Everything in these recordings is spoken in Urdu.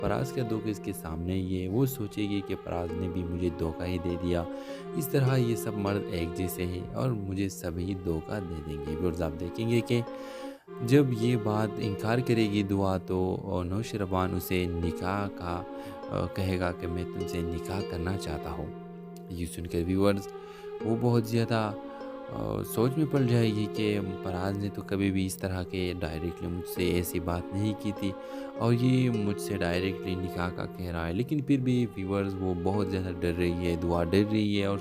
فراز کا دھوکہ اس کے سامنے ہی ہے، وہ سوچے گی کہ فراز نے بھی مجھے دھوکہ ہی دے دیا، اس طرح یہ سب مرد ایک جیسے ہیں اور مجھے سبھی دھوکہ دے دیں گے۔ اور آپ دیکھیں گے کہ جب یہ بات انکار کرے گی دعا تو نوشروان اسے نکاح کا کہے گا کہ میں تم سے نکاح کرنا چاہتا ہوں۔ یہ سن کر ویورز وہ بہت زیادہ سوچ میں پڑ جائے گی کہ فراز نے تو کبھی بھی اس طرح کے ڈائریکٹلی مجھ سے ایسی بات نہیں کی تھی اور یہ مجھ سے ڈائریکٹلی نکاح کا کہہ رہا ہے، لیکن پھر بھی ویورز وہ بہت زیادہ ڈر رہی ہے، دعا ڈر رہی ہے اور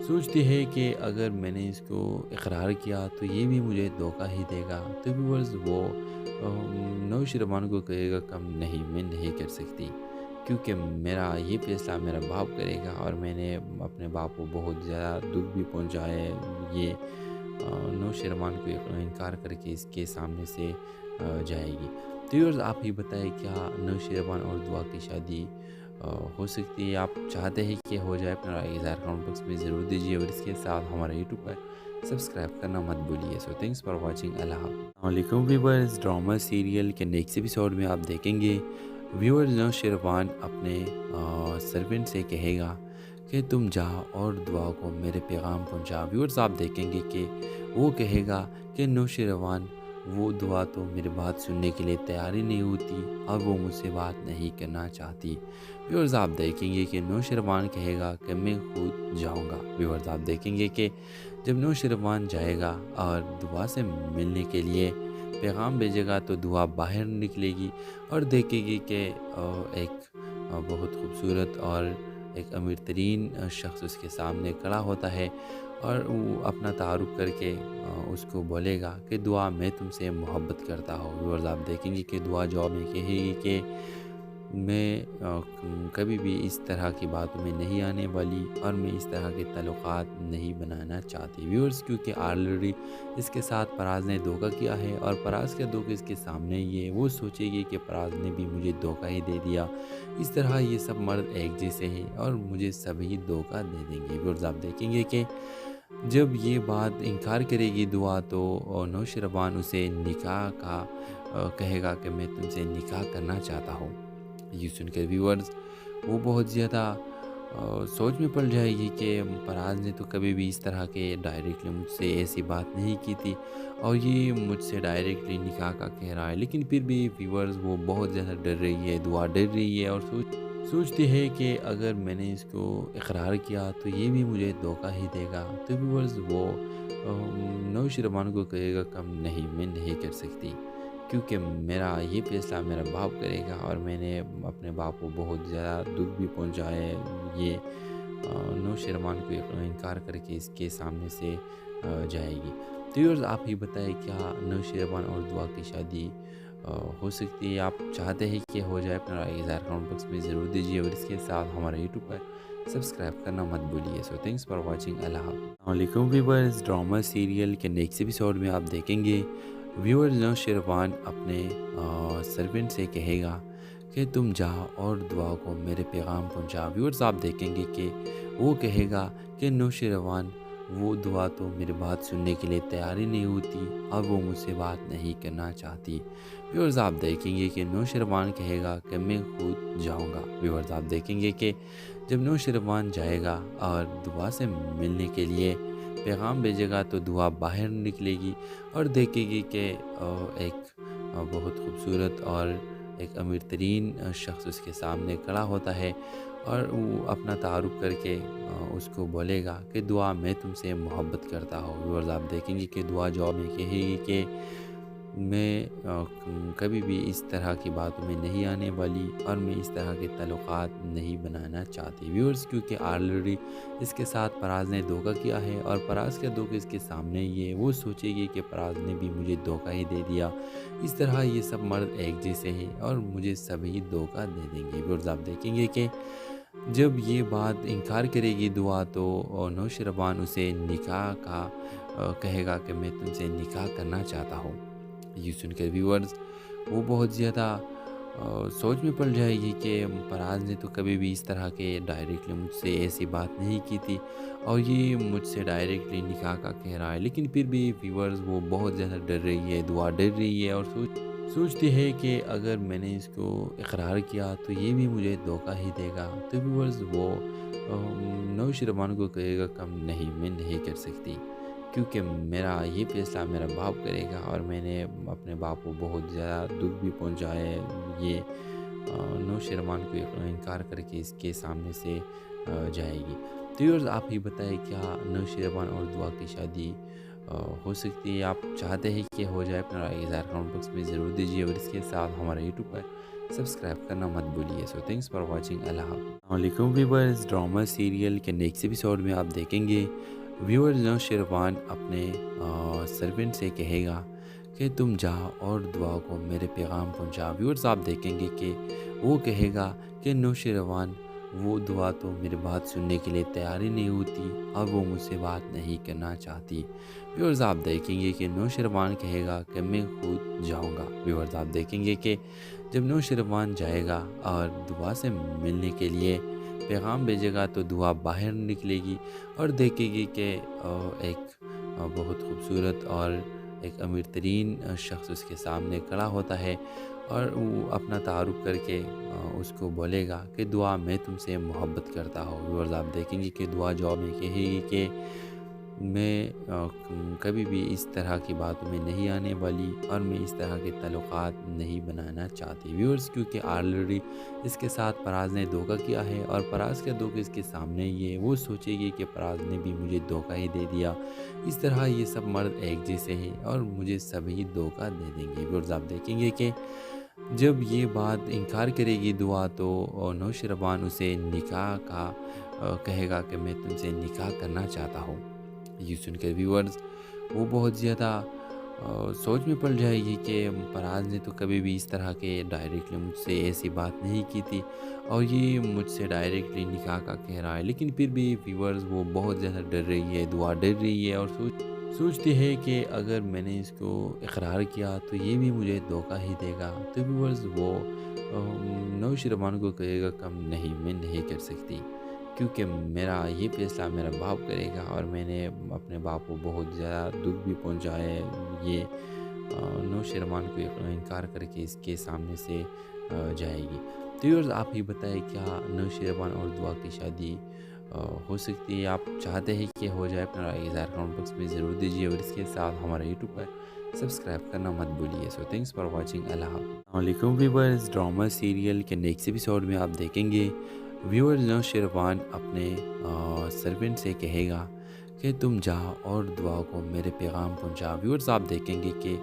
سوچتی ہے کہ اگر میں نے اس کو اقرار کیا تو یہ بھی مجھے دھوکہ ہی دے گا۔ تو ویورز وہ نوشروان کو کہے گا کم نہیں، میں نہیں کر سکتی، کیونکہ میرا یہ فیصلہ میرا باپ کرے گا اور میں نے اپنے باپ کو بہت زیادہ دکھ بھی پہنچا ہے۔ یہ نوشروان کو انکار کر کے اس کے سامنے سے جائے گی۔ تو ویورز آپ ہی بتائیں کیا نوشروان اور دعا کی شادی ہو سکتی ہے؟ آپ چاہتے ہیں کہ ہو جائے؟ اپنا رائے اظہار کمنٹ باکس میں ضرور دیجیے اور اس کے ساتھ ہمارا یوٹیوب پر سبسکرائب کرنا مت بھولیے۔ سو تھینکس فار واچنگ، اللہ حافظ۔ السلام علیکم ویورز، ڈرامہ سیریل کے نیکسٹ ایپیسوڈ میں آپ دیکھیں گے ویورز نوشروان اپنے سرونٹ سے کہے گا کہ تم جا اور دعا کو میرے پیغام پہنچا۔ ویورز آپ دیکھیں گے کہ وہ کہے گا کہ نوشروان وہ دعا تو میری بات سننے کے لیے تیار ہی نہیں ہوتی اور وہ مجھ سے بات نہیں کرنا چاہتی۔ ویورز آپ دیکھیں گے کہ نوشروان کہے گا کہ میں خود جاؤں گا۔ ویورز آپ دیکھیں گے کہ جب نوشروان جائے گا اور دعا سے ملنے کے لیے پیغام بھیجے گا تو دعا باہر نکلے گی اور دیکھے گی کہ ایک بہت خوبصورت اور ایک امیر ترین شخص اس کے سامنے کھڑا ہوتا ہے اور وہ اپنا تعارف کر کے اس کو بولے گا کہ دعا میں تم سے محبت کرتا ہوں۔ ویورز آپ دیکھیں گے کہ دعا جواب میں کہے گی کہ میں کبھی بھی اس طرح کی باتوں میں نہیں آنے والی اور میں اس طرح کے تعلقات نہیں بنانا چاہتی۔ ویورز کیونکہ آلریڈی اس کے ساتھ فراز نے دھوکہ کیا ہے اور فراز کا دھوکہ اس کے سامنے ہی ہے، وہ سوچے گی کہ فراز نے بھی مجھے دھوکہ ہی دے دیا، اس طرح یہ سب مرد ایک جیسے ہیں اور مجھے سبھی دھوکہ دے دیں گے۔ ویورز آپ دیکھیں گے کہ جب یہ بات انکار کرے گی دعا تو نوشروان اسے نکاح کا کہے گا کہ میں تم سے نکاح کرنا چاہتا ہوں۔ یہ سن کر ویورز وہ بہت زیادہ سوچ میں پڑ جائے گی کہ فراز نے تو کبھی بھی اس طرح کے ڈائریکٹلی مجھ سے ایسی بات نہیں کی تھی اور یہ مجھ سے ڈائریکٹلی نکاح کا کہہ رہا ہے، لیکن پھر بھی ویورز وہ بہت زیادہ ڈر رہی ہے، دعا ڈر رہی ہے اور سوچتی ہے کہ اگر میں نے اس کو اقرار کیا تو یہ بھی مجھے دھوکہ ہی دے گا۔ تو ویورز وہ نوشروان کو کہے گا کم نہیں، میں نہیں کر سکتی، کیونکہ میرا یہ فیصلہ میرا باپ کرے گا اور میں نے اپنے باپ کو بہت زیادہ دکھ بھی پہنچا ہے۔ یہ نوشروان کو انکار کر کے اس کے سامنے سے جائے گی۔ تو ویورز آپ ہی بتائیں کیا نوشروان اور دعا کی شادی ہو سکتی ہے؟ آپ چاہتے ہیں کہ ہو جائے؟ اپنا رائے اظہار کمنٹ باکس میں ضرور دیجیے اور اس کے ساتھ ہمارا یوٹیوب پر سبسکرائب کرنا مت بھولیے۔ سو تھینکس فار واچنگ، اللہ حافظ۔ السلام علیکم ویورز، ڈرامہ سیریل کے نیکسٹ ایپیسوڈ میں آپ دیکھیں گے ویورز نوشروان اپنے سرونٹ سے کہے گا کہ تم جا اور دعا کو میرے پیغام پہنچا۔ ویورز آپ دیکھیں گے کہ وہ کہے گا کہ نوشروان وہ دعا تو میری بات سننے کے لیے تیار ہی نہیں ہوتی اور وہ مجھ سے بات نہیں کرنا چاہتی۔ ویورز آپ دیکھیں گے کہ نوشروان کہے گا کہ میں خود جاؤں گا۔ ویورز آپ دیکھیں گے کہ جب نوشروان جائے گا اور دعا سے ملنے کے لیے پیغام بھیجے گا تو دعا باہر نکلے گی اور دیکھے گی کہ ایک بہت خوبصورت اور ایک امیر ترین شخص اس کے سامنے کھڑا ہوتا ہے اور وہ اپنا تعارف کر کے اس کو بولے گا کہ دعا میں تم سے محبت کرتا ہوں۔ ویورز آپ دیکھیں گے کہ دعا جواب میں کہے گی کہ میں کبھی بھی اس طرح کی باتوں میں نہیں آنے والی اور میں اس طرح کے تعلقات نہیں بنانا چاہتی۔ ویورز کیونکہ آلریڈی اس کے ساتھ فراز نے دھوکہ کیا ہے اور فراز کا دھوکہ اس کے سامنے ہی ہے، وہ سوچے گی کہ فراز نے بھی مجھے دھوکہ ہی دے دیا، اس طرح یہ سب مرد ایک جیسے ہیں اور مجھے سبھی دھوکہ دے دیں گے۔ ویورز آپ دیکھیں گے کہ جب یہ بات انکار کرے گی دعا تو نوشروان اسے نکاح کا کہے گا کہ میں تم سے نکاح کرنا چاہتا ہوں۔ یہ سن کر ویورز وہ بہت زیادہ سوچ میں پڑ جائے گی کہ فراز نے تو کبھی بھی اس طرح کے ڈائریکٹلی مجھ سے ایسی بات نہیں کی تھی اور یہ مجھ سے ڈائریکٹلی نکاح کا کہہ رہا ہے، لیکن پھر بھی ویورز وہ بہت زیادہ ڈر رہی ہے، دعا ڈر رہی ہے اور سوچتی ہے کہ اگر میں نے اس کو اقرار کیا تو یہ بھی مجھے دھوکہ ہی دے گا۔ تو ویورز وہ نوشیروان کو کہے گا کم نہیں، میں نہیں کر سکتی، کیونکہ میرا یہ فیصلہ میرا باپ کرے گا اور میں نے اپنے باپ کو بہت زیادہ دکھ بھی پہنچا ہے۔ یہ نوشیروان کو انکار کر کے اس کے سامنے سے جائے گی۔ تو ویورز آپ ہی بتائیں کیا نوشیروان اور دعا کی شادی ہو سکتی ہے؟ آپ چاہتے ہیں کہ ہو جائے؟ اپنا رائے اظہار کمنٹ باکس میں ضرور دیجیے اور اس کے ساتھ ہمارے یوٹیوب پر سبسکرائب کرنا مت بھولیے۔ سو تھینکس فار واچنگ۔ اللہ حافظ۔ السلام علیکم ویورز، ڈرامہ سیریل کے نیکسٹ ایپیسوڈ میں آپ دیکھیں گے ویورز نوشیروان اپنے سرونٹ سے کہے گا کہ تم جا اور دعا کو میرے پیغام پہنچا۔ ویورز آپ دیکھیں گے کہ وہ کہے گا کہ نوشیروان وہ دعا تو میری بات سننے کے لیے تیار ہی نہیں ہوتی اور وہ مجھ سے بات نہیں کرنا چاہتی۔ ویورز آپ دیکھیں گے کہ نوشیروان کہے گا کہ میں خود جاؤں گا۔ ویورز آپ دیکھیں گے کہ جب نوشیروان جائے گا اور دعا سے ملنے کے لیے پیغام بھیجے گا تو دعا باہر نکلے گی اور دیکھے گی کہ ایک بہت خوبصورت اور ایک امیر ترین شخص اس کے سامنے کھڑا ہوتا ہے اور وہ اپنا تعارف کر کے اس کو بولے گا کہ دعا میں تم سے محبت کرتا ہوں۔ ویورز آپ دیکھیں گے کہ دعا جواب میں کہے گی کہ میں کبھی بھی اس طرح کی باتوں میں نہیں آنے والی اور میں اس طرح کے تعلقات نہیں بنانا چاہتی۔ ویورز کیونکہ آلریڈی اس کے ساتھ پراز نے دھوکہ کیا ہے اور پراز کا دھوکہ اس کے سامنے یہ وہ سوچے گی کہ پراز نے بھی مجھے دھوکہ ہی دے دیا، اس طرح یہ سب مرد ایک جیسے ہیں اور مجھے سبھی دھوکہ دے دیں گے۔ ویورز آپ دیکھیں گے کہ جب یہ بات انکار کرے گی دعا تو نوشیروان اسے نکاح کا کہے گا کہ میں تم سے نکاح کرنا چاہتا ہوں۔ یہ سن کر ویورز وہ بہت زیادہ سوچ میں پڑ جائے گی کہ پراز نے تو کبھی بھی اس طرح کے ڈائریکٹلی مجھ سے ایسی بات نہیں کی تھی اور یہ مجھ سے ڈائریکٹلی نکاح کا کہہ رہا ہے، لیکن پھر بھی ویورز وہ بہت زیادہ ڈر رہی ہے، دعا ڈر رہی ہے اور سوچتی ہے کہ اگر میں نے اس کو اقرار کیا تو یہ بھی مجھے دھوکہ ہی دے گا۔ تو ویورز وہ نوشیروان کو کہے گا کم نہیں، میں نہیں کر سکتی، کیونکہ میرا یہ فیصلہ میرا باپ کرے گا اور میں نے اپنے باپ کو بہت زیادہ دکھ بھی پہنچا ہے۔ یہ نوشیروان کو انکار کر کے اس کے سامنے سے جائے گی۔ تو ویورز آپ ہی بتائیں کیا نوشیروان اور دعا کی شادی ہو سکتی ہے؟ آپ چاہتے ہیں کہ ہو جائے؟ اپنا رائے اظہار کمنٹ باکس میں ضرور دیجیے اور اس کے ساتھ ہمارے یوٹیوب پر سبسکرائب کرنا مت بھولیے۔ سو تھینکس فار واچنگ۔ اللہ حافظ۔ السلام علیکم ویورز، ڈرامہ سیریل کے نیکسٹ ایپیسوڈ میں آپ دیکھیں گے ویورز نوشیروان اپنے سرونٹ سے کہے گا کہ تم جا اور دعا کو میرے پیغام پہنچا۔ ویورز آپ دیکھیں گے کہ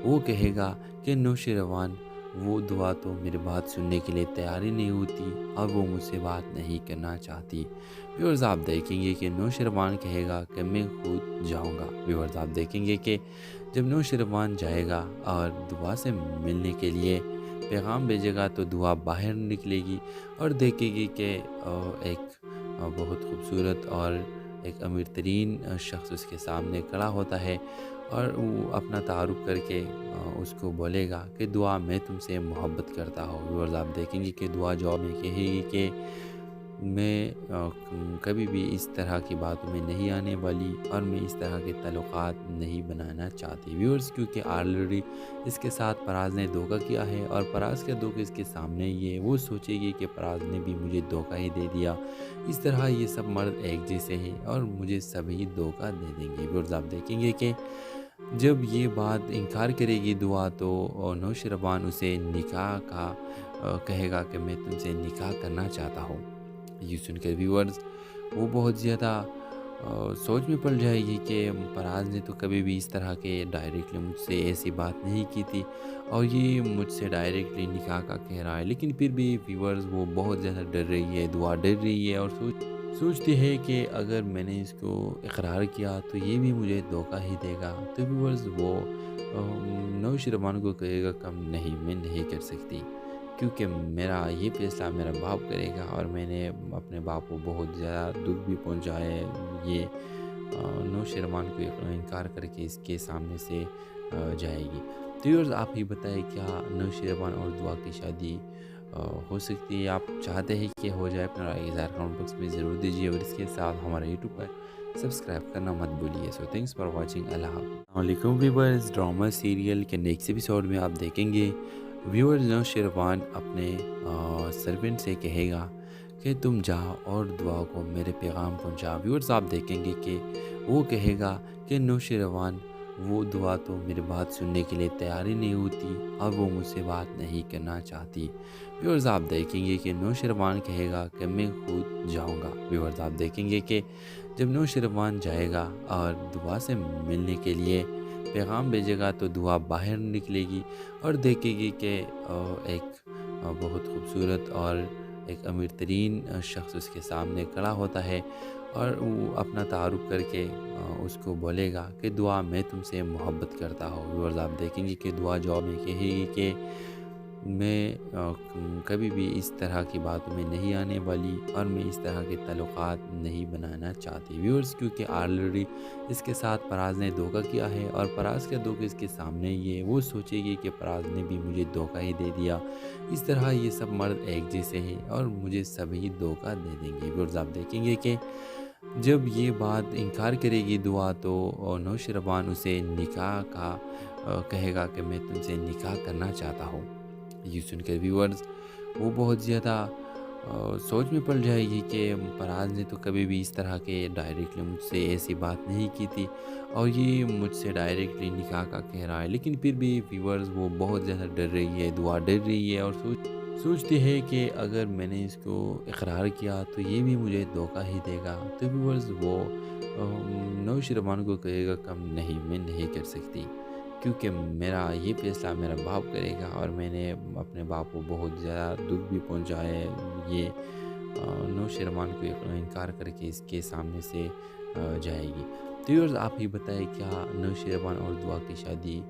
وہ کہے گا کہ نوشیروان وہ دعا تو میری بات سننے کے لیے تیار ہی نہیں ہوتی اور وہ مجھ سے بات نہیں کرنا چاہتی۔ ویورز آپ دیکھیں گے کہ نوشیروان کہے گا کہ میں خود جاؤں گا۔ ویورز آپ دیکھیں گے کہ جب نوشیروان جائے گا اور دعا سے ملنے کے لیے پیغام بھیجے گا تو دعا باہر نکلے گی اور دیکھے گی کہ ایک بہت خوبصورت اور ایک امیر ترین شخص اس کے سامنے کھڑا ہوتا ہے اور وہ اپنا تعارف کر کے اس کو بولے گا کہ دعا میں تم سے محبت کرتا ہوں۔ ویورز آپ دیکھیں گے کہ دعا جواب میں کہے گی کہ میں کبھی بھی اس طرح کی باتوں میں نہیں آنے والی اور میں اس طرح کے تعلقات نہیں بنانا چاہتی۔ ویورز کیونکہ آلریڈی اس کے ساتھ پراز نے دھوکہ کیا ہے اور پراز کا دھوکہ اس کے سامنے یہ وہ سوچے گی کہ پراز نے بھی مجھے دھوکہ ہی دے دیا، اس طرح یہ سب مرد ایک جیسے ہیں اور مجھے سبھی دھوکہ دے دیں گے۔ ویورز آپ دیکھیں گے کہ جب یہ بات انکار کرے گی دعا تو نوشیروان اسے نکاح کا کہے گا کہ میں تم سے نکاح کرنا چاہتا ہوں۔ یہ سن کر ویورز وہ بہت زیادہ سوچ میں پڑ جائے گی کہ پراز نے تو کبھی بھی اس طرح کے ڈائریکٹلی مجھ سے ایسی بات نہیں کی تھی اور یہ مجھ سے ڈائریکٹلی نکاح کا کہہ رہا ہے، لیکن پھر بھی ویورز وہ بہت زیادہ ڈر رہی ہے، دعا ڈر رہی ہے اور سوچتی ہے کہ اگر میں نے اس کو اقرار کیا تو یہ بھی مجھے دھوکہ ہی دے گا۔ تو ویورز وہ نوشیروان کو کہے گا کم نہیں، میں نہیں کر سکتی، کیونکہ میرا یہ فیصلہ میرا باپ کرے گا اور میں نے اپنے باپ کو بہت زیادہ دکھ بھی پہنچا ہے۔ یہ نوشیروان کو انکار کر کے اس کے سامنے سے جائے گی۔ تو ویورز آپ ہی بتائیں کیا نوشیروان اور دعا کی شادی ہو سکتی ہے؟ آپ چاہتے ہیں کہ ہو جائے؟ اپنا رائے اظہار کمنٹ باکس میں ضرور دیجیے اور اس کے ساتھ ہمارے یوٹیوب پر سبسکرائب کرنا مت بھولیے. سو تھینکس فار واچنگ. اللہ حافظ. السلام علیکم ویورز. ڈرامہ سیریل کے نیکسٹ ایپیسوڈ میں آپ دیکھیں گے ویورز نوشیروان اپنے سرونٹ سے کہے گا کہ تم جا اور دعا کو میرے پیغام پہنچا. ویورز آپ دیکھیں گے کہ وہ کہے گا کہ نوشیروان وہ دعا تو میری بات سننے کے لیے تیار ہی نہیں ہوتی اور وہ مجھ سے بات نہیں کرنا چاہتی. ویورز آپ دیکھیں گے کہ نوشیروان کہے گا کہ میں خود جاؤں گا. ویورز آپ دیکھیں گے کہ جب نوشیروان جائے گا اور دعا سے ملنے کے لیے پیغام بھیجے گا تو دعا باہر نکلے گی اور دیکھے گی کہ ایک بہت خوبصورت اور ایک امیر ترین شخص اس کے سامنے کھڑا ہوتا ہے اور وہ اپنا تعارف کر کے اس کو بولے گا کہ دعا میں تم سے محبت کرتا ہوں. ویورز آپ دیکھیں گے کہ دعا جواب میں کہے گی کہ میں کبھی بھی اس طرح کی باتوں میں نہیں آنے والی اور میں اس طرح کے تعلقات نہیں بنانا چاہتی. ویورز کیونکہ آلریڈی اس کے ساتھ پراز نے دھوکہ کیا ہے اور پراز کا دھوکہ اس کے سامنے یہ وہ سوچے گی کہ پراز نے بھی مجھے دھوکہ ہی دے دیا. اس طرح یہ سب مرد ایک جیسے ہیں اور مجھے سبھی دھوکہ دے دیں گے. ویورز آپ دیکھیں گے کہ جب یہ بات انکار کرے گی دعا تو نوشیروان اسے نکاح کا کہے گا کہ میں تم سے نکاح کرنا چاہتا ہوں. یہ سن کر ویورز وہ بہت زیادہ سوچ میں پڑ جائے گی کہ پراز نے تو کبھی بھی اس طرح کے ڈائریکٹلی مجھ سے ایسی بات نہیں کی تھی اور یہ مجھ سے ڈائریکٹلی نکاح کا کہہ رہا ہے. لیکن پھر بھی ویورز وہ بہت زیادہ ڈر رہی ہے. دعا ڈر رہی ہے اور سوچتی ہے کہ اگر میں نے اس کو اقرار کیا تو یہ بھی مجھے دھوکہ ہی دے گا. تو ویورز وہ نوشیروان کو کہے گا کم نہیں میں نہیں کر سکتی کیونکہ میرا یہ فیصلہ میرا باپ کرے گا اور میں نے اپنے باپ کو بہت زیادہ دکھ بھی پہنچایا ہے. یہ نوشیروان کو انکار کر کے اس کے سامنے سے جائے گی. تو ویورز آپ ہی بتائیں کیا نوشیروان اور دعا کی شادی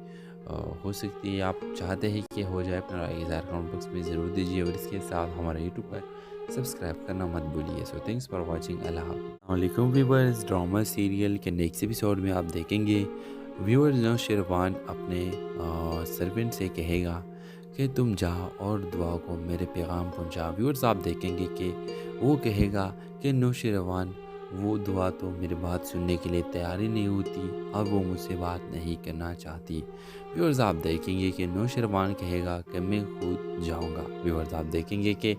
ہو سکتی ہے؟ آپ چاہتے ہیں کہ ہو جائے؟ اپنا رائے اظہار کمنٹ باکس میں ضرور دیجیے اور اس کے ساتھ ہمارے یوٹیوب پر سبسکرائب کرنا مت بھولیے. سو تھینکس فار واچنگ. اللہ حافظ. السلام علیکم ویورز. ڈرامہ سیریل کے نیکسٹ ایپیسوڈ میں آپ دیکھیں گے ویورز نوشیروان اپنے سرونٹ سے کہے گا کہ تم جا اور دعا کو میرے پیغام پہنچا. ویورز آپ دیکھیں گے کہ وہ کہے گا کہ نوشیروان وہ دعا تو میری بات سننے کے لیے تیار ہی نہیں ہوتی اور وہ مجھ سے بات نہیں کرنا چاہتی. ویورز آپ دیکھیں گے کہ نوشیروان کہے گا کہ میں خود جاؤں گا. ویورز آپ دیکھیں گے کہ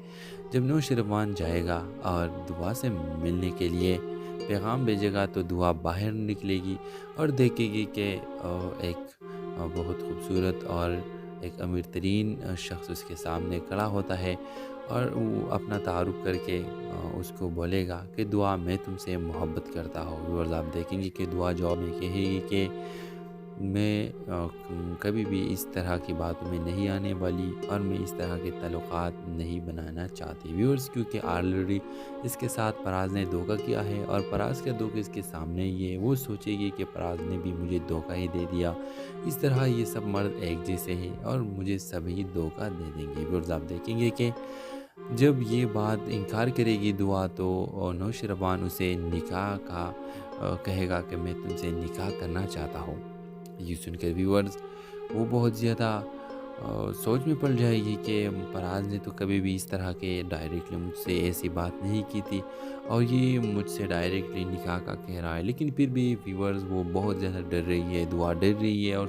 جب نوشیروان جائے گا اور دعا سے ملنے کے لیے پیغام بھیجے گا تو دعا باہر نکلے گی اور دیکھے گی کہ ایک بہت خوبصورت اور ایک امیر ترین شخص اس کے سامنے کھڑا ہوتا ہے اور وہ اپنا تعارف کر کے اس کو بولے گا کہ دعا میں تم سے محبت کرتا ہوں. ویورز آپ دیکھیں گے کہ دعا جواب میں کہے گی کہ میں کبھی بھی اس طرح کی باتوں میں نہیں آنے والی اور میں اس طرح کے تعلقات نہیں بنانا چاہتی. ویورز کیونکہ آلریڈی اس کے ساتھ پراز نے دھوکہ کیا ہے اور پراز کا دھوکہ اس کے سامنے یہ وہ سوچے گی کہ پراز نے بھی مجھے دھوکہ ہی دے دیا. اس طرح یہ سب مرد ایک جیسے ہیں اور مجھے سبھی دھوکہ دے دیں گے. ویورز آپ دیکھیں گے کہ جب یہ بات انکار کرے گی دعا تو نوشیروان اسے نکاح کا کہے گا کہ میں تم سے نکاح کرنا چاہتا ہوں. یہ سن کر ویورز وہ بہت زیادہ سوچ میں پڑ جائے گی کہ پراز نے تو کبھی بھی اس طرح کے ڈائریکٹلی مجھ سے ایسی بات نہیں کی تھی اور یہ مجھ سے ڈائریکٹلی نکاح کا کہہ رہا ہے. لیکن پھر بھی ویورز وہ بہت زیادہ ڈر رہی ہے. دعا ڈر رہی ہے اور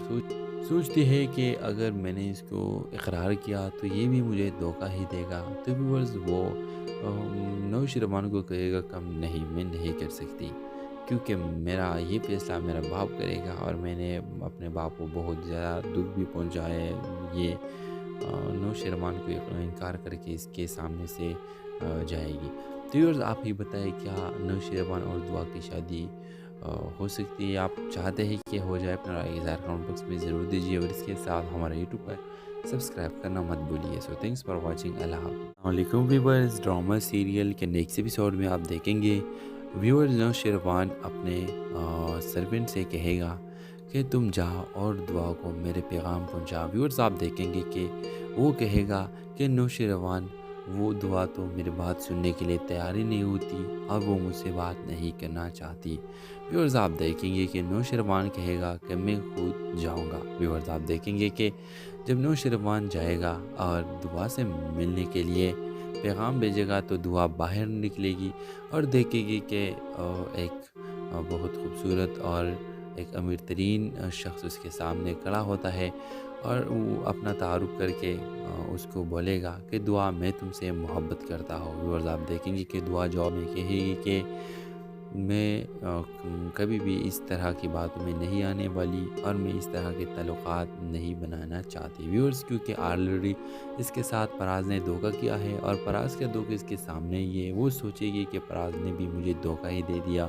سوچتی ہے کہ اگر میں نے اس کو اقرار کیا تو یہ بھی مجھے دھوکہ ہی دے گا. تو ویورز وہ نوشیروان کو کہے گا کم نہیں میں نہیں کر سکتی کیونکہ میرا یہ فیصلہ میرا باپ کرے گا اور میں نے اپنے باپ کو بہت زیادہ دکھ بھی پہنچایا ہے. یہ نوشیروان کو انکار کر کے اس کے سامنے سے جائے گی. تو ویورز آپ ہی بتائیں کیا نوشیروان اور دعا کی شادی ہو سکتی ہے؟ آپ چاہتے ہیں کہ ہو جائے؟ اپنا رائے اظہار کمنٹ باکس میں ضرور دیجیے اور اس کے ساتھ ہمارے یوٹیوب پر سبسکرائب کرنا مت بھولیے. سو تھینکس فار واچنگ. اللہ حافظ. السلام علیکم ویورز. ڈرامہ سیریل کے نیکسٹ ایپیسوڈ میں آپ دیکھیں گے ویورز نوشیروان اپنے سرونٹ سے کہے گا کہ تم جا اور دعا کو میرے پیغام پہنچا. ویورز آپ دیکھیں گے کہ وہ کہے گا کہ نوشیروان وہ دعا تو میری بات سننے کے لیے تیار ہی نہیں ہوتی اور وہ مجھ سے بات نہیں کرنا چاہتی. ویورز آپ دیکھیں گے کہ نوشیروان کہے گا کہ میں خود جاؤں گا. ویورز آپ دیکھیں گے کہ جب نوشیروان جائے گا اور دعا سے ملنے کے لیے پیغام بھیجے گا تو دعا باہر نکلے گی اور دیکھے گی کہ ایک بہت خوبصورت اور ایک امیر ترین شخص اس کے سامنے کھڑا ہوتا ہے اور وہ اپنا تعارف کر کے اس کو بولے گا کہ دعا میں تم سے محبت کرتا ہوں۔ ویورز آپ دیکھیں گے کہ دعا جواب میں کہے گی کہ میں کبھی بھی اس طرح کی باتوں میں نہیں آنے والی اور میں اس طرح کے تعلقات نہیں بنانا چاہتی ویورز، کیونکہ آلریڈی اس کے ساتھ فراز نے دھوکہ کیا ہے اور فراز کا دھوکہ اس کے سامنے یہ وہ سوچے گی کہ فراز نے بھی مجھے دھوکہ ہی دے دیا۔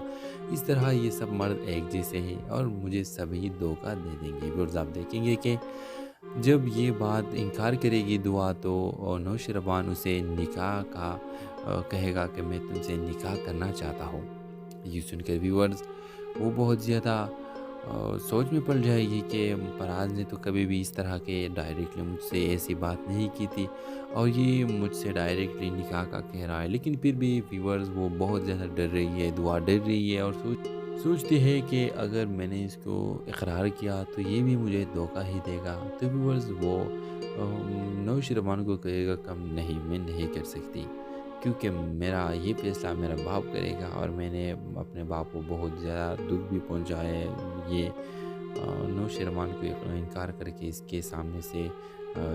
اس طرح یہ سب مرد ایک جیسے ہیں اور مجھے سبھی دھوکہ دے دیں گے ویورز۔ آپ دیکھیں گے کہ جب یہ بات انکار کرے گی دعا تو نوشیروان اسے نکاح کا کہے گا کہ میں تم سے نکاح کرنا چاہتا ہوں۔ یہ سن کر ویورز وہ بہت زیادہ سوچ میں پڑ جائے گی کہ فراز نے تو کبھی بھی اس طرح کے ڈائریکٹلی مجھ سے ایسی بات نہیں کی تھی اور یہ مجھ سے ڈائریکٹلی نکاح کا کہہ رہا ہے، لیکن پھر بھی ویورز وہ بہت زیادہ ڈر رہی ہے، دعا ڈر رہی ہے اور سوچتی ہے کہ اگر میں نے اس کو اقرار کیا تو یہ بھی مجھے دھوکہ ہی دے گا۔ تو ویورز وہ نوشیروان کو کہے گا کم نہیں، میں نہیں کر سکتی، کیونکہ میرا یہ فیصلہ میرا باپ کرے گا اور میں نے اپنے باپ کو بہت زیادہ دکھ بھی پہنچایا ہے۔ یہ نوشیروان کو انکار کر کے اس کے سامنے سے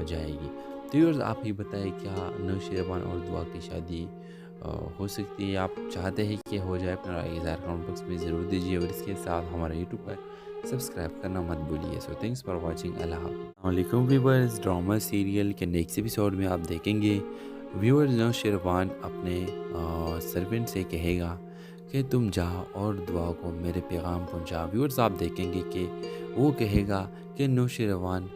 جائے گی۔ تو ویورز آپ ہی بتائیں کیا نوشیروان اور دعا کی شادی ہو سکتی ہے؟ آپ چاہتے ہیں کہ ہو جائے؟ اپنا رائے اظہار کمنٹ باکس میں ضرور دیجیے اور اس کے ساتھ ہمارا یوٹیوب پر سبسکرائب کرنا مت بھولیے۔ سو تھینکس فار واچنگ۔ اللہ حافظ۔ السلام علیکم ویورز، ڈرامہ سیریل کے نیکسٹ ایپیسوڈ میں آپ دیکھیں گے ویورز نوشیروان اپنے سرونٹ سے کہے گا کہ تم جا اور دعا کو میرے پیغام پہنچا۔ ویورز آپ دیکھیں گے کہ وہ کہے گا کہ نوشیروان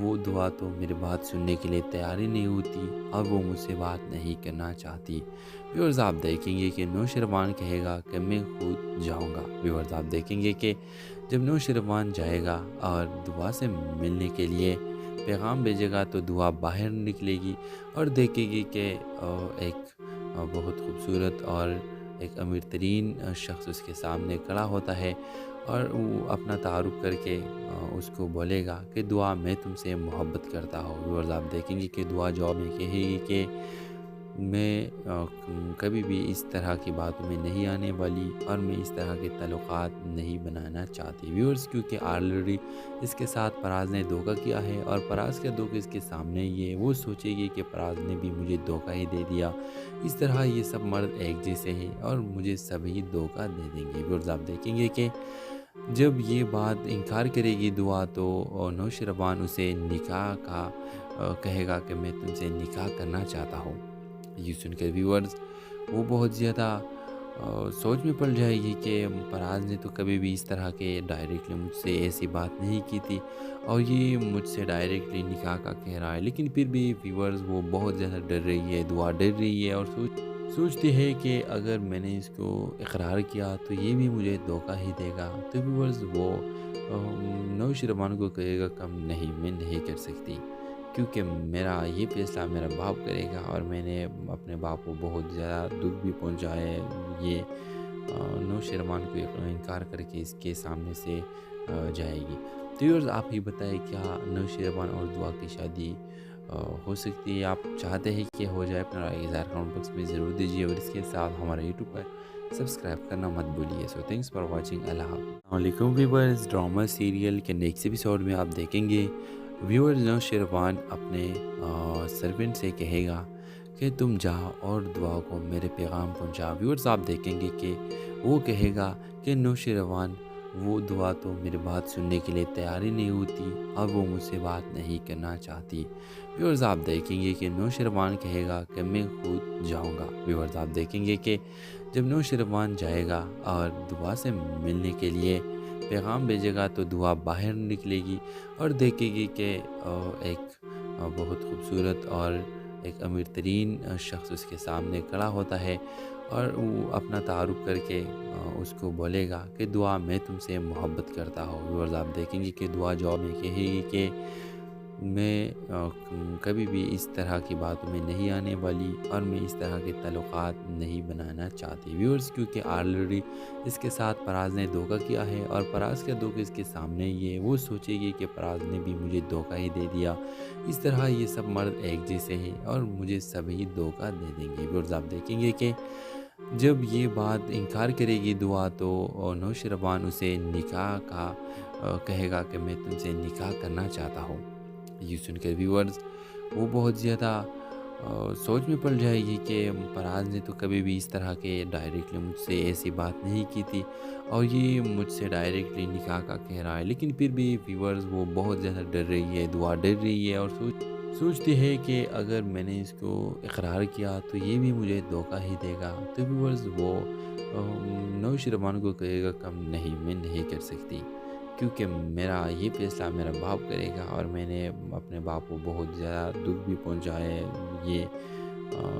وہ دعا تو میری بات سننے کے لیے تیار ہی نہیں ہوتی اور وہ مجھ سے بات نہیں کرنا چاہتی۔ ویورز آپ دیکھیں گے کہ نوشیروان کہے گا کہ میں خود جاؤں گا۔ ویورز آپ دیکھیں گے کہ جب نوشیروان جائے گا اور دعا سے ملنے کے لیے پیغام بھیجے گا تو دعا باہر نکلے گی اور دیکھے گی کہ ایک بہت خوبصورت اور ایک امیر ترین شخص اس کے سامنے کھڑا ہوتا ہے اور وہ اپنا تعارف کر کے اس کو بولے گا کہ دعا میں تم سے محبت کرتا ہوں۔ ویورز آپ دیکھیں گے کہ دعا جواب میں کہے گی کہ میں کبھی بھی اس طرح کی باتوں میں نہیں آنے والی اور میں اس طرح کے تعلقات نہیں بنانا چاہتی ویورز، کیونکہ آلریڈی اس کے ساتھ فراز نے دھوکہ کیا ہے اور فراز کا دھوکہ اس کے سامنے یہ وہ سوچے گی کہ فراز نے بھی مجھے دھوکہ ہی دے دیا۔ اس طرح یہ سب مرد ایک جیسے ہیں اور مجھے سبھی دھوکہ دے دیں گے ویورز۔ آپ دیکھیں گے کہ جب یہ بات انکار کرے گی دعا تو نوشیروان اسے نکاح کا کہے گا کہ میں تم سے نکاح کرنا چاہتا ہوں۔ یہ سن کر ویورز وہ بہت زیادہ سوچ میں پڑ جائے گی کہ فراز نے تو کبھی بھی اس طرح کے ڈائریکٹلی مجھ سے ایسی بات نہیں کی تھی اور یہ مجھ سے ڈائریکٹلی نکاح کا کہہ رہا ہے، لیکن پھر بھی ویورز وہ بہت زیادہ ڈر رہی ہے، دعا ڈر رہی ہے اور سوچتی ہے کہ اگر میں نے اس کو اقرار کیا تو یہ بھی مجھے دھوکہ ہی دے گا۔ تو ویورز وہ نوشیروان کو کہے گا کم نہیں، میں نہیں کر سکتی، کیونکہ میرا یہ فیصلہ میرا باپ کرے گا اور میں نے اپنے باپ کو بہت زیادہ دکھ بھی پہنچایا ہے۔ یہ نوشیروان کو انکار کر کے اس کے سامنے سے جائے گی۔ تو ویورز آپ ہی بتائیں کیا نوشیروان اور دعا کی شادی ہو سکتی ہے؟ آپ چاہتے ہیں کہ ہو جائے؟ اپنا رائے اظہار کمنٹ باکس میں ضرور دیجیے اور اس کے ساتھ ہمارا یوٹیوب پر سبسکرائب کرنا مت بھولیے۔ سو تھینکس فار واچنگ۔ اللہ حافظ۔ السلام علیکم ویورز، ڈرامہ سیریل کے نیکسٹ ایپیسوڈ میں آپ دیکھیں گے ویورز نوشیروان اپنے سرونٹ سے کہے گا کہ تم جا اور دعا کو میرے پیغام پہنچا۔ ویورز آپ دیکھیں گے کہ وہ کہے گا کہ نوشیروان وہ دعا تو میری بات سننے کے لیے تیار ہی نہیں ہوتی اور وہ مجھ سے بات نہیں کرنا چاہتی۔ ویورز آپ دیکھیں گے کہ نوشیروان کہے گا کہ میں خود جاؤں گا۔ ویورز آپ دیکھیں گے کہ جب نوشیروان جائے گا اور دعا سے ملنے کے لیے پیغام بھیجے گا تو دعا باہر نکلے گی اور دیکھے گی کہ ایک بہت خوبصورت اور ایک امیر ترین شخص اس کے سامنے کھڑا ہوتا ہے اور وہ اپنا تعارف کر کے اس کو بولے گا کہ دعا میں تم سے محبت کرتا ہوں۔ ویورز آپ دیکھیں گے کہ دعا جواب میں کہے گی کہ میں کبھی بھی اس طرح کی باتوں میں نہیں آنے والی اور میں اس طرح کے تعلقات نہیں بنانا چاہتی ویورز، کیونکہ آلریڈی اس کے ساتھ فراز نے دھوکہ کیا ہے اور فراز کا دھوکہ اس کے سامنے یہ وہ سوچے گی کہ فراز نے بھی مجھے دھوکہ ہی دے دیا۔ اس طرح یہ سب مرد ایک جیسے ہیں اور مجھے سبھی دھوکہ دے دیں گے ویورز۔ آپ دیکھیں گے کہ جب یہ بات انکار کرے گی دعا تو نوشروان اسے نکاح کا کہے گا کہ میں تم سے نکاح کرنا چاہتا ہوں۔ یہ سن کر ویورز وہ بہت زیادہ سوچ میں پڑ جائے گی کہ فراز نے تو کبھی بھی اس طرح کے ڈائریکٹلی مجھ سے ایسی بات نہیں کی تھی اور یہ مجھ سے ڈائریکٹلی نکاح کا کہہ رہا ہے، لیکن پھر بھی ویورز وہ بہت زیادہ ڈر رہی ہے، دعا ڈر رہی ہے اور سوچتی ہے کہ اگر میں نے اس کو اقرار کیا تو یہ بھی مجھے دھوکہ ہی دے گا۔ تو ویورز وہ نوشروان کو کہے گا کم نہیں، میں نہیں کر سکتی، کیونکہ میرا یہ فیصلہ میرا باپ کرے گا اور میں نے اپنے باپ کو بہت زیادہ دکھ بھی پہنچا ہے۔ یہ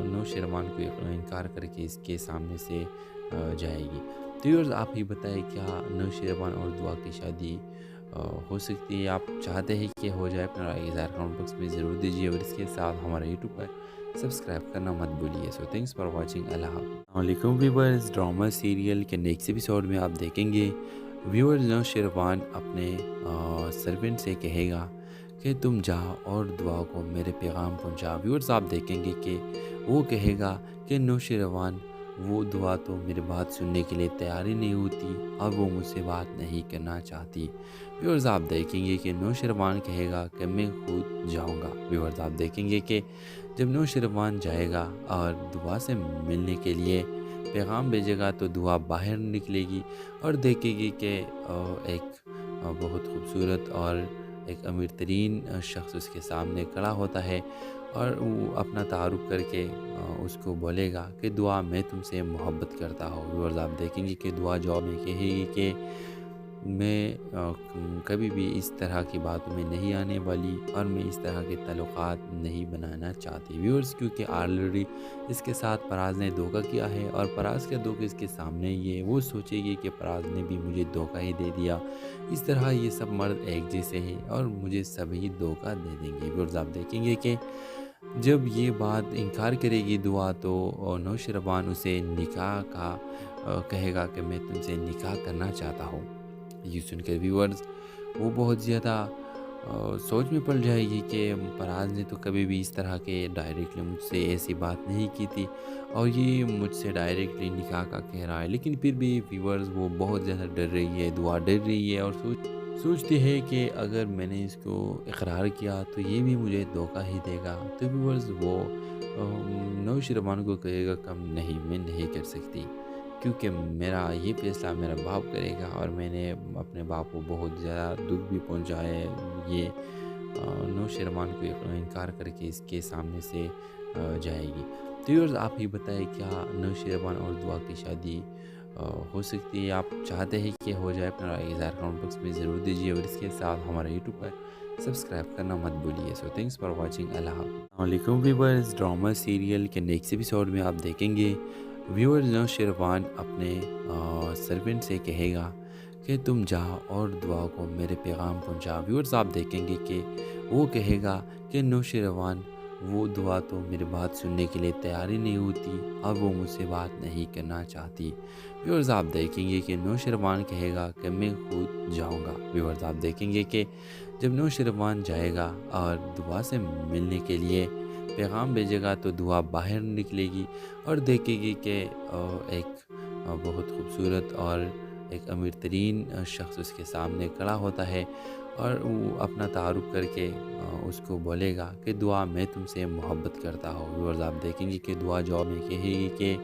نوشروان کو انکار کر کے اس کے سامنے سے جائے گی۔ تو ویورز آپ ہی بتائیں کیا نوشروان اور دعا کی شادی ہو سکتی ہے؟ آپ چاہتے ہیں کہ ہو جائے؟ اپنا رائے اظہار کمنٹ باکس میں ضرور دیجیے اور اس کے ساتھ ہمارا یوٹیوب پر سبسکرائب کرنا مت بھولیے۔ سو تھینکس فار واچنگ۔ اللہ حافظ۔ السلام علیکم ویورز، ڈرامہ سیریل کے نیکسٹ ایپیسوڈ میں آپ دیکھیں گے ویورز نوشروان اپنے سرونٹ سے کہے گا کہ تم جاؤ اور دعا کو میرے پیغام پہنچا۔ ویورز آپ دیکھیں گے کہ وہ کہے گا کہ نوشروان وہ دعا تو میری بات سننے کے لیے تیار ہی نہیں ہوتی اور وہ مجھ سے بات نہیں کرنا چاہتی۔ ویورز آپ دیکھیں گے کہ نوشروان کہے گا کہ میں خود جاؤں گا۔ ویورز آپ دیکھیں گے کہ جب نوشروان جائے گا اور دعا سے ملنے کے لیے پیغام بھیجے گا تو دعا باہر نکلے گی اور دیکھے گی کہ ایک بہت خوبصورت اور ایک امیر ترین شخص اس کے سامنے کھڑا ہوتا ہے اور وہ اپنا تعارف کر کے اس کو بولے گا کہ دعا میں تم سے محبت کرتا ہوں۔ ویورز آپ دیکھیں گے کہ دعا جواب میں کہے گی کہ میں کبھی بھی اس طرح کی باتوں میں نہیں آنے والی اور میں اس طرح کے تعلقات نہیں بنانا چاہتی۔ ویورز کیونکہ آلریڈی اس کے ساتھ فراز نے دھوکہ کیا ہے اور فراز کا دھوکہ اس کے سامنے یہ وہ سوچے گی کہ فراز نے بھی مجھے دھوکہ ہی دے دیا، اس طرح یہ سب مرد ایک جیسے ہیں اور مجھے سبھی دھوکہ دے دیں گے۔ ویورز آپ دیکھیں گے کہ جب یہ بات انکار کرے گی دعا تو نوشروان اسے نکاح کا کہے گا کہ میں تم سے نکاح کرنا چاہتا ہوں۔ یہ سن کر ویورز وہ بہت زیادہ سوچ میں پڑ جائے گی کہ فراز نے تو کبھی بھی اس طرح کے ڈائریکٹلی مجھ سے ایسی بات نہیں کی تھی اور یہ مجھ سے ڈائریکٹلی نکاح کا کہہ رہا ہے، لیکن پھر بھی ویورز وہ بہت زیادہ ڈر رہی ہے، دعا ڈر رہی ہے اور سوچتی ہے کہ اگر میں نے اس کو اقرار کیا تو یہ بھی مجھے دھوکہ ہی دے گا۔ تو ویورز وہ نوشروان کو کہے گا کم نہیں، میں نہیں کر سکتی، کیونکہ میرا یہ فیصلہ میرا باپ کرے گا اور میں نے اپنے باپ کو بہت زیادہ دکھ بھی پہنچا ہے۔ یہ نوشروان کو انکار کر کے اس کے سامنے سے جائے گی۔ تو ویورز آپ ہی بتائیں کیا نوشروان اور دعا کی شادی ہو سکتی ہے؟ آپ چاہتے ہیں کہ ہو جائے؟ اپنا رائے اظہار کمنٹ باکس میں ضرور دیجیے اور اس کے ساتھ ہمارا یوٹیوب پر سبسکرائب کرنا مت بھولیے۔ سو تھینکس فار واچنگ۔ اللہ حافظ۔ السلام علیکم ویورز، ڈرامہ سیریل کے نیکسٹ ایپیسوڈ میں آپ دیکھیں گے ویورز نوشروان اپنے سرونٹ سے کہے گا کہ تم جاؤ اور دعا کو میرے پیغام پہنچا۔ ویورز آپ دیکھیں گے کہ وہ کہے گا کہ نوشروان وہ دعا تو میری بات سننے کے لیے تیار ہی نہیں ہوتی اور وہ مجھ سے بات نہیں کرنا چاہتی۔ ویورز آپ دیکھیں گے کہ نوشروان کہے گا کہ میں خود جاؤں گا۔ ویورز آپ دیکھیں گے کہ جب نوشروان جائے گا اور دعا سے ملنے کے لیے پیغام بھیجے گا تو دعا باہر نکلے گی اور دیکھے گی کہ ایک بہت خوبصورت اور ایک امیر ترین شخص اس کے سامنے کھڑا ہوتا ہے اور وہ اپنا تعارف کر کے اس کو بولے گا کہ دعا میں تم سے محبت کرتا ہوں۔ ویورز آپ دیکھیں گے کہ دعا جواب میں کہے گی کہ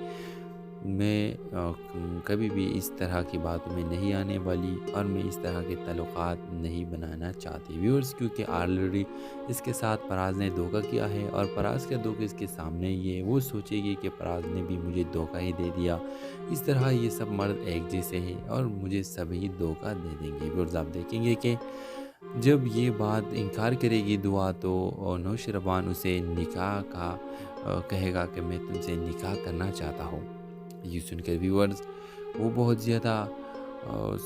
میں کبھی بھی اس طرح کی باتوں میں نہیں آنے والی اور میں اس طرح کے تعلقات نہیں بنانا چاہتی۔ ویورز کیونکہ آلریڈی اس کے ساتھ فراز نے دھوکہ کیا ہے اور فراز کا دھوکہ اس کے سامنے یہ وہ سوچے گی کہ فراز نے بھی مجھے دھوکہ ہی دے دیا، اس طرح یہ سب مرد ایک جیسے ہیں اور مجھے سبھی دھوکہ دے دیں گے۔ ویورز آپ دیکھیں گے کہ جب یہ بات انکار کرے گی دعا تو نوشروان اسے نکاح کا کہے گا کہ میں تم سے نکاح کرنا چاہتا ہوں۔ یہ سن کر ویورز وہ بہت زیادہ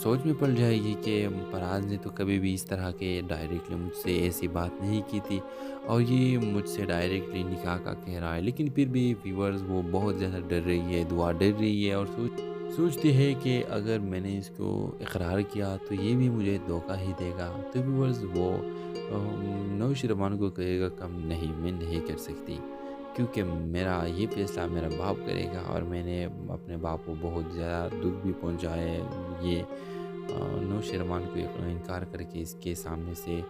سوچ میں پڑ جائے گی کہ فراز نے تو کبھی بھی اس طرح کے ڈائریکٹلی مجھ سے ایسی بات نہیں کی تھی اور یہ مجھ سے ڈائریکٹلی نکاح کا کہہ رہا ہے، لیکن پھر بھی ویورز وہ بہت زیادہ ڈر رہی ہے، دعا ڈر رہی ہے اور سوچتی ہے کہ اگر میں نے اس کو اقرار کیا تو یہ بھی مجھے دھوکہ ہی دے گا۔ تو ویورز وہ نوشروان کو کہے گا کم نہیں، میں نہیں کر سکتی، کیونکہ میرا یہ فیصلہ میرا باپ کرے گا اور میں نے اپنے باپ کو بہت زیادہ دکھ بھی پہنچایا ہے۔ یہ نوشیروان کو انکار کر کے اس کے سامنے سے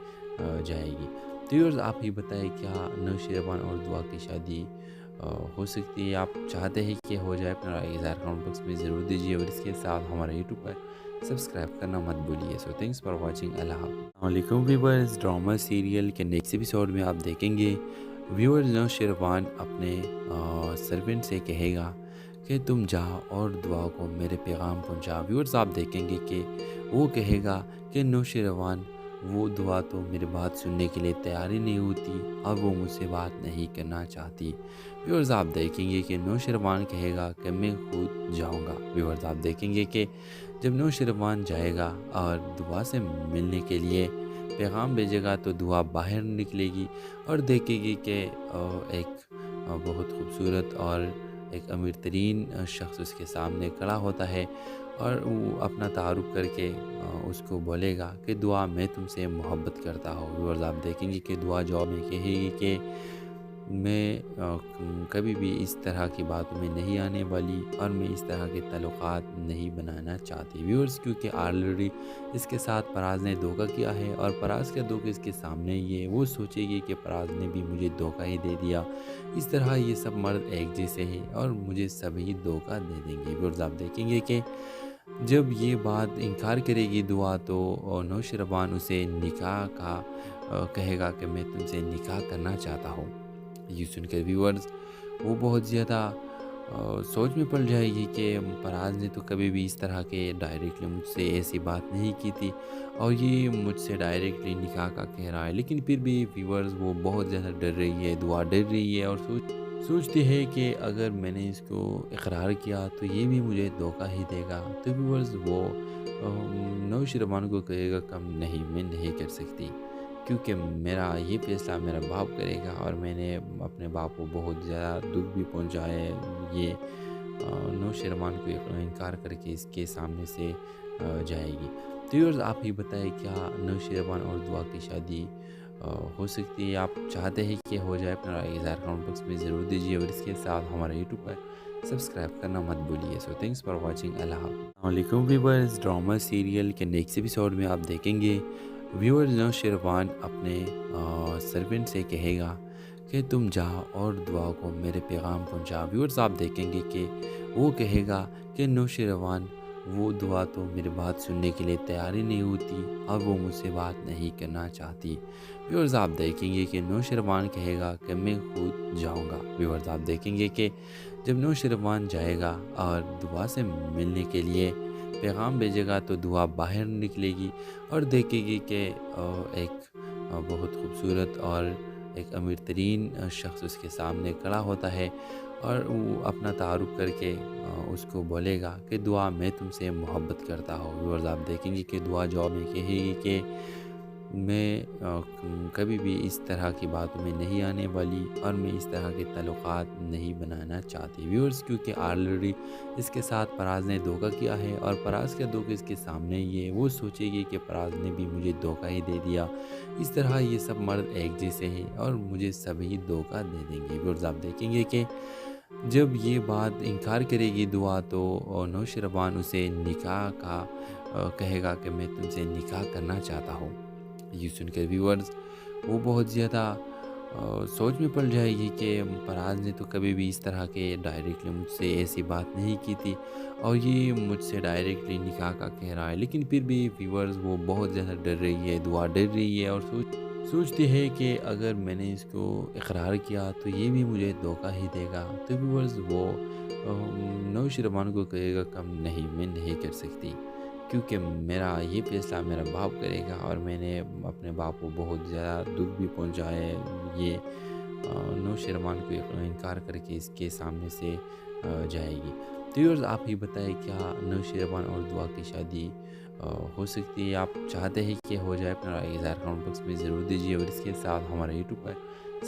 جائے گی۔ تو ویورز آپ ہی بتائیں کیا نوشیروان اور دعا کی شادی ہو سکتی ہے؟ آپ چاہتے ہیں کہ ہو جائے؟ اپنا رائے اظہار کمنٹ باکس میں ضرور دیجیے اور اس کے ساتھ ہمارا یوٹیوب پر سبسکرائب کرنا مت بھولیے۔ سو تھینکس فار واچنگ۔ اللہ حافظ۔ السلام علیکم ویورز، ڈرامہ سیریل کے نیکسٹ ایپیسوڈ میں آپ دیکھیں گے ویورز نوشیروان اپنے سرونٹ سے کہے گا کہ تم جا اور دعا کو میرے پیغام پہنچا۔ ویورز آپ دیکھیں گے کہ وہ کہے گا کہ نوشیروان وہ دعا تو میری بات سننے کے لیے تیار ہی نہیں ہوتی اور وہ مجھ سے بات نہیں کرنا چاہتی۔ ویورز آپ دیکھیں گے کہ نوشیروان کہے گا کہ میں خود جاؤں گا۔ ویورز آپ دیکھیں گے کہ جب نوشیروان جائے گا اور دعا سے ملنے کے لیے پیغام بھیجے گا تو دعا باہر نکلے گی اور دیکھے گی کہ ایک بہت خوبصورت اور ایک امیر ترین شخص اس کے سامنے کھڑا ہوتا ہے اور وہ اپنا تعارف کر کے اس کو بولے گا کہ دعا میں تم سے محبت کرتا ہوں۔ ویورز آپ دیکھیں گے کہ دعا جواب میں کہے گی کہ میں کبھی بھی اس طرح کی باتوں میں نہیں آنے والی اور میں اس طرح کے تعلقات نہیں بنانا چاہتی۔ ویورز کیونکہ آلریڈی اس کے ساتھ پراز نے دھوکہ کیا ہے اور پراز کا دھوکہ اس کے سامنے ہی ہے، وہ سوچے گی کہ پراز نے بھی مجھے دھوکہ ہی دے دیا، اس طرح یہ سب مرد ایک جیسے ہیں اور مجھے سبھی دھوکہ دے دیں گے۔ ویورز آپ دیکھیں گے کہ جب یہ بات انکار کرے گی دعا تو نوشیروان اسے نکاح کا کہے گا کہ میں تم سے نکاح کرنا چاہتا ہوں۔ یہ سن کر ویورز وہ بہت زیادہ سوچ میں پڑ جائے گی کہ پراز نے تو کبھی بھی اس طرح کے ڈائریکٹلی مجھ سے ایسی بات نہیں کی تھی اور یہ مجھ سے ڈائریکٹلی نکاح کا کہہ رہا ہے، لیکن پھر بھی ویورز وہ بہت زیادہ ڈر رہی ہے، دعا ڈر رہی ہے اور سوچتی ہے کہ اگر میں نے اس کو اقرار کیا تو یہ بھی مجھے دھوکہ ہی دے گا۔ تو ویورز وہ نوشیروان کو کہے گا کم نہیں، میں نہیں کر سکتی کیونکہ میرا یہ فیصلہ میرا باپ کرے گا اور میں نے اپنے باپ کو بہت زیادہ دکھ بھی پہنچایا ہے۔ یہ نوشیروان کو انکار کر کے اس کے سامنے سے جائے گی۔ تو ویورز آپ ہی بتائیں کیا نوشیروان اور دعا کی شادی ہو سکتی ہے؟ آپ چاہتے ہیں کہ ہو جائے؟ اپنا رائے اظہار کمنٹ باکس میں ضرور دیجیے اور اس کے ساتھ ہمارا یوٹیوب پر سبسکرائب کرنا مت بھولیے۔ سو تھینکس فار واچنگ۔ اللہ حافظ۔ السلام علیکم ویورز، ڈرامہ سیریل کے نیکسٹ ایپیسوڈ میں آپ دیکھیں گے ویورز نوشیروان اپنے سرونٹ سے کہے گا کہ تم جا اور دعا کو میرے پیغام پہنچا۔ ویورز آپ دیکھیں گے کہ وہ کہے گا کہ نوشیروان وہ دعا تو میری بات سننے کے لیے تیار ہی نہیں ہوتی اور وہ مجھ سے بات نہیں کرنا چاہتی۔ ویورز آپ دیکھیں گے کہ نوشیروان کہے گا کہ میں خود جاؤں گا۔ ویورز آپ دیکھیں گے کہ جب نوشیروان جائے گا اور دعا سے ملنے کے لیے پیغام بھیجے گا تو دعا باہر نکلے گی اور دیکھے گی کہ ایک بہت خوبصورت اور ایک امیر ترین شخص اس کے سامنے کھڑا ہوتا ہے اور وہ اپنا تعارف کر کے اس کو بولے گا کہ دعا میں تم سے محبت کرتا ہوں۔ ویورز آپ دیکھیں گے کہ دعا جواب میں کہے گی کہ میں کبھی بھی اس طرح کی باتوں میں نہیں آنے والی اور میں اس طرح کے تعلقات نہیں بنانا چاہتی۔ ویورز کیونکہ آلریڈی اس کے ساتھ پراز نے دھوکہ کیا ہے اور پراز کا دھوکہ اس کے سامنے ہی ہے، وہ سوچے گی کہ پراز نے بھی مجھے دھوکہ ہی دے دیا، اس طرح یہ سب مرد ایک جیسے ہیں اور مجھے سبھی دھوکہ دے دیں گے۔ ویورز آپ دیکھیں گے کہ جب یہ بات انکار کرے گی دعا تو نوشیروان اسے نکاح کا کہے گا کہ میں تم سے نکاح کرنا چاہتا ہوں۔ یہ سن کر ویورز وہ بہت زیادہ سوچ میں پڑ جائے گی کہ پراز نے تو کبھی بھی اس طرح کے ڈائریکٹلی مجھ سے ایسی بات نہیں کی تھی اور یہ مجھ سے ڈائریکٹلی نکاح کا کہہ رہا ہے، لیکن پھر بھی ویورز وہ بہت زیادہ ڈر رہی ہے، دعا ڈر رہی ہے اور سوچتی ہے کہ اگر میں نے اس کو اقرار کیا تو یہ بھی مجھے دھوکہ ہی دے گا۔ تو ویورز وہ نوشیروان کو کہے گا کم نہیں، میں نہیں کر سکتی کیونکہ میرا یہ فیصلہ میرا باپ کرے گا اور میں نے اپنے باپ کو بہت زیادہ دکھ بھی پہنچایا ہے۔ یہ نوشیروان کو انکار کر کے اس کے سامنے سے جائے گی۔ تو ویورز آپ ہی بتائیں کیا نوشیروان اور دعا کی شادی ہو سکتی ہے؟ آپ چاہتے ہیں کہ ہو جائے؟ اپنا رائے اظہار کمنٹ باکس میں ضرور دیجیے اور اس کے ساتھ ہمارا یوٹیوب پر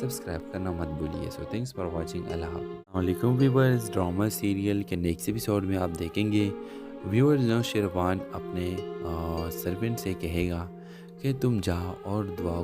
سبسکرائب کرنا مت بھولیے۔ سو تھینکس فار واچنگ۔ اللہ حافظ۔ السلام علیکم ویورز، ڈرامہ سیریل کے نیکسٹ ایپیسوڈ میں آپ دیکھیں گے ویورز نوشیروان اپنے سرونٹ سے کہے گا کہ تم جا اور دعا کو